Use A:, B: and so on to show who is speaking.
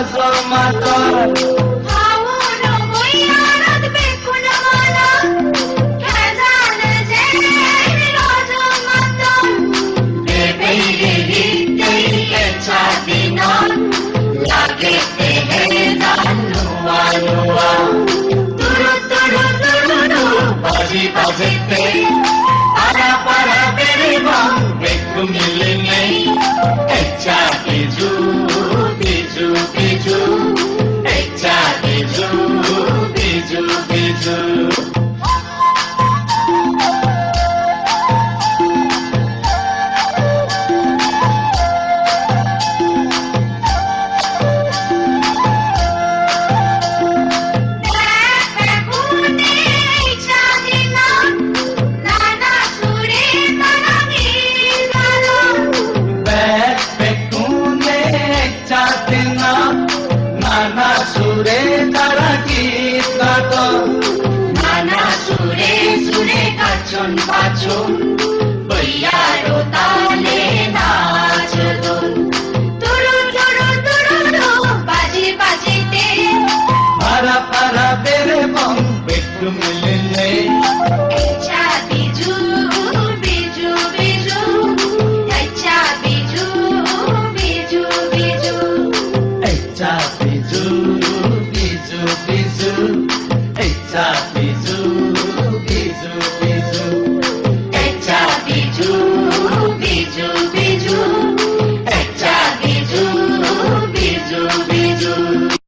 A: জমাতর
B: Bajete, para beribang, beku milingai, echa biju, biju, biju, echa biju, biju, biju.
A: নানা সুরে তারা গীত গাতন
B: নানা সুরে সুরে কাচন পাচন বইয়ারো তালে নাচ দোল তুরু তুরু তুরু তু বাজি বাজিতে
A: para bere bang beku milinai
B: echa biju biju biju echa biju biju biju
A: echa biju biju biju echa